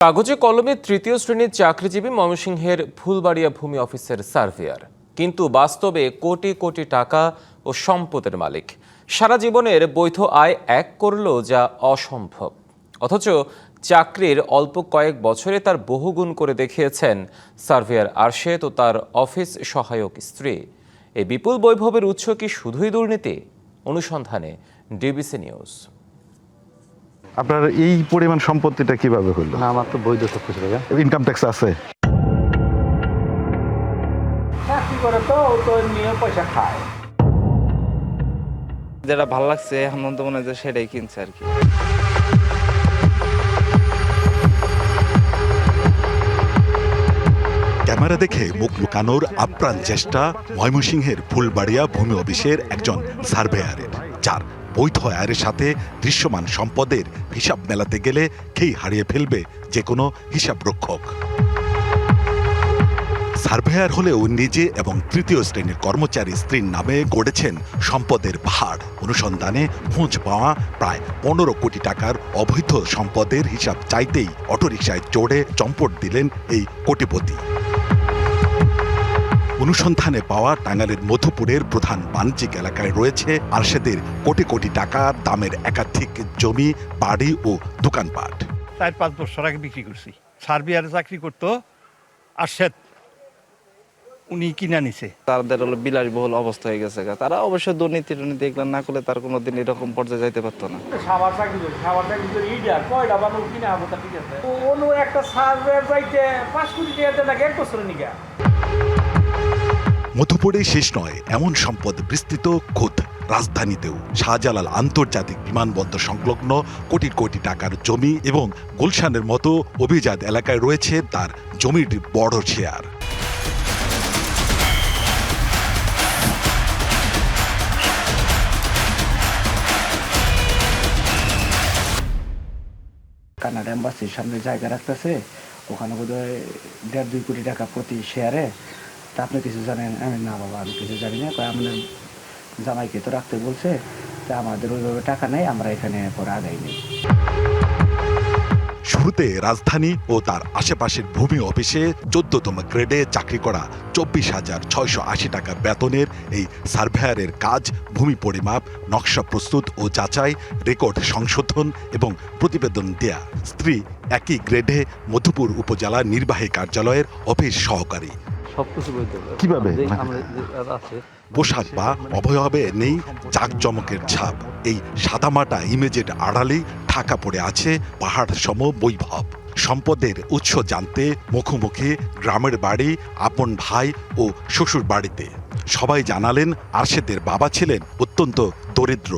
কাগজে কলমে তৃতীয় শ্রেণীর চাকরিজীবী ময়মনসিংহের ফুলবাড়িয়া ভূমি অফিসের সার্ভেয়ার, কিন্তু বাস্তবে কোটি কোটি টাকা ও সম্পদের মালিক। সারা জীবনের বৈধ আয় এক করলেও যা অসম্ভব, অথচ চাকরির অল্প কয়েক বছরে তার বহুগুণ করে দেখিয়েছেন সার্ভেয়ার আরশেদ ও তার অফিস সহায়ক স্ত্রী। এই বিপুল বৈভবের উৎস কি শুধুই দুর্নীতি? অনুসন্ধানে ডিবিসি নিউজ। আপনার এই পরিমাণ সম্পত্তিটা কিভাবে হলো? না, আমার তো বৈধ সব কিছু। ইনকাম ট্যাক্স আছে? চাকরি করে তো নিয়ে পয়সা খায়। যেটা ভালো লাগছে এখন তো মনে হয় যে সেটাই কিনছে আর কি। ক্যামেরা দেখে মুখ লুকানোর আপ্রাণ চেষ্টা ময়মনসিংহের ফুলবাড়িয়া ভূমি অফিসের একজন সার্ভেয়ারের, যার বৈধ আয়ের সাথে দৃশ্যমান সম্পদের হিসাব মেলাতে গেলে খেই হারিয়ে ফেলবে যে কোনো হিসাব রক্ষক। সার্ভেয়ার হলেও নিজে এবং তৃতীয় শ্রেণীর কর্মচারী স্ত্রীর নামে গড়েছেন সম্পদের পাহাড়। অনুসন্ধানে খোঁজ পাওয়া প্রায় 15 কোটি টাকার অবৈধ সম্পদের হিসাব চাইতেই অটোরিকশায় চড়ে চম্পট দিলেন এই কোটিপতি। অনুসন্ধানে পাওয়া টাঙ্গাইলের মধুপুরের প্রধান বাণিজ্যিক এলাকায় রয়েছে আরশেদের কোটি কোটি টাকা দামের একাধিক জমি, বাড়ি ও দোকানপাট। 4-5 বছর আগে বিক্রি করছি। সার্ভেয়ারে চাকরি করতো আরশেদ, উনি কিনা নিছে। তাদের হলো বিলাসবহুল অবস্থা হয়ে গেছে। তারা অবশ্যই দুর্নীতি এগুলো না করলে তার কোনোদিন এরকম পর্যায়ে যাইতে পারতো না। সাবার চাকরি করে, সাবার চাকরি করে ইডিয়ার কয়টা বানু কিনা হবো তা ঠিক আছে। অন্য একটা সার্ভেয়ার পাইতে 5 কোটি টাকা নাকি 1 বছরের নিকা। মধুপুরে শেষ নয়, এমন সম্পদ বিস্তৃত খোদ রাজধানীতেও। শাহজালাল আন্তর্জাতিক বিমানবন্দর সংলগ্ন কোটি কোটি টাকার জমি এবং গুলশানের মতো অভিজাত এলাকায় রয়েছে তার জমির বড় শেয়ার। কানাডা এম্বাসির সামনে জায়গা রাখতেছে, ওখানে বোধহয় 1.5-2 কোটি টাকা প্রতি শেয়ারে। তা আপনি কিছু জানেন? আমি না বাবা, আমি কিছু জানি না। আমাদের জামাইকে তো রাখতে বলছে, তা আমাদের ওইভাবে টাকা নেই, আমরা এখানে পরে আগাই নেই। শুরুতে রাজধানী ও তার আশেপাশের ভূমি অফিসে 14তম গ্রেডে চাকরি করা 24,680 টাকা বেতনের এই সার্ভেয়ারের কাজ ভূমি পরিমাপ, নকশা প্রস্তুত ও যাচাই, রেকর্ড সংশোধন এবং প্রতিবেদন দেয়া। স্ত্রী একই গ্রেডে মধুপুর উপজেলা নির্বাহী কার্যালয়ের অফিস সহকারী। কিভাবে? পোশাক বা অবয়বে নেই জাঁকজমকের ছাপ। এই সাদামাটা ইমেজের আড়ালেই ঢাকা পড়ে আছে পাহাড় সম বৈভব। সম্পদের উৎস জানতে মুখোমুখি গ্রামের বাড়ি, আপন ভাই ও শ্বশুর বাড়িতে। সবাই জানালেন আরশেদের বাবা ছিলেন অত্যন্ত দরিদ্র।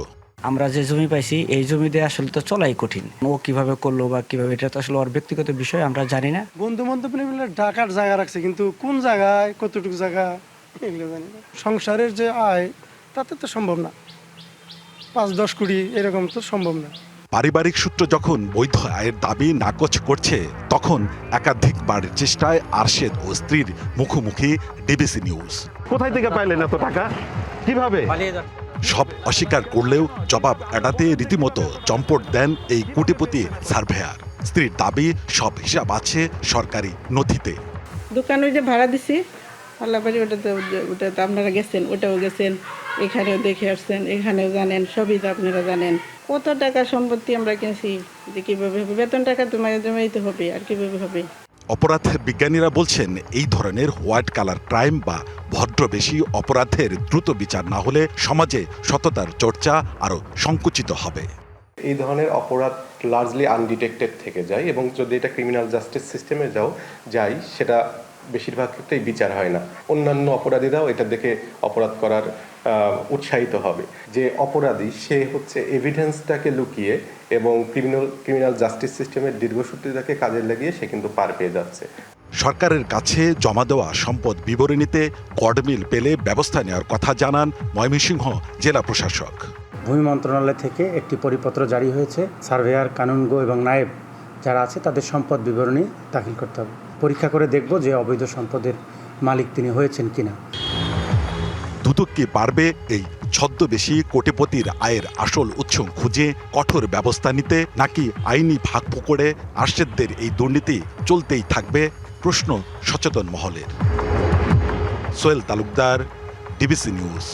আমরা যে জমি পাইছি, এই জমি দিয়ে আসলে তো চলাই কঠিন। ও কিভাবে করলো বা কিভাবে, এটা তো আসলে ওর ব্যক্তিগত বিষয়, আমরা জানি না। বন্ধু বান্ধব মিলে ঢাকার জায়গা রাখছে, কিন্তু কোন জায়গায় কতটুকু জায়গা এগুলো জানি না। সংসারের যে আয় তাতে তো সম্ভব না, 5-10 কোটি এরকম তো সম্ভব না। পারিবারিক সূত্র যখন বৈধ আয়ের দাবি নাকচ করছে, তখন একাধিকবার চেষ্টায় আরশেদ ও স্ত্রীর মুখোমুখি ডিবিসি নিউজ। কোথায় থেকে পাইলেন এত টাকা? কিভাবে? সব অস্বীকার করলেও জবাব এড়াতে রীতিমতো চম্পট দেন এই কোটিপতি সার্ভেয়ার। স্ত্রীর দাবি সব হিসাব আছে সরকারি নথিতে। দোকান ওই যে ভাড়া দিছি আল্লাহবাড়ি, ওটাতে আপনারা গেছেন, ওটাও গেছেন, এখানেও দেখে আসছেন, এখানেও জানেন, সবই তো আপনারা জানেন। কত টাকা সম্পত্তি আমরা কিনছি, যে কীভাবে হবে, বেতন টাকা তো জমাইতে হবে, আর কীভাবে হবে। অপরাধ বিজ্ঞানীরা বলছেন এই ধরনের হোয়াইট কালার ক্রাইম বা ভদ্রবেশী অপরাধের দ্রুত বিচার না হলে সমাজে সততার চর্চা আরও সংকুচিত হবে। এই ধরনের অপরাধ লার্জলি আনডিটেক্টেড থেকে যায়, এবং যদি এটা ক্রিমিনাল জাস্টিস সিস্টেমে যাই সেটা বেশিরভাগ ক্ষেত্রেই বিচার হয় না। অন্যান্য অপরাধীরাও এটা দেখে অপরাধ করার উৎসাহিত হবে। যে অপরাধী সে হচ্ছে এভিডেন্সটাকে লুকিয়ে এবং ক্রিমিনাল জাস্টিস সিস্টেমের দীর্ঘসূত্রিতাকে কাজে লাগিয়ে সে কিন্তু পার পেয়ে যাচ্ছে। সরকারের কাছে জমা দেওয়া সম্পদ বিবরণীতে গডমিল পেলে ব্যবস্থা নেওয়ার কথা জানান ময়মনসিংহ জেলা প্রশাসক। ভূমি মন্ত্রণালয় থেকে একটি পরিপত্র জারি হয়েছে, সার্ভেয়ার, কানুনগো এবং নায়েব যারা আছে তাদের সম্পদ বিবরণী দাখিল করতে হবে। পরীক্ষা করে দেখব যে অবৈধ সম্পদের মালিক তিনি হয়েছেন কিনা। দুদক কি পারবে এই ছদ্মবেশী কোটিপতির আয়ের আসল উৎস খুঁজে কঠোর ব্যবস্থা নিতে নাকি আইনি ভাগ করে আর্শেদদের এই দুর্নীতি চলতেই থাকবে প্রশ্ন সচেতন মহলের। Sohel Talukdar, DBC news.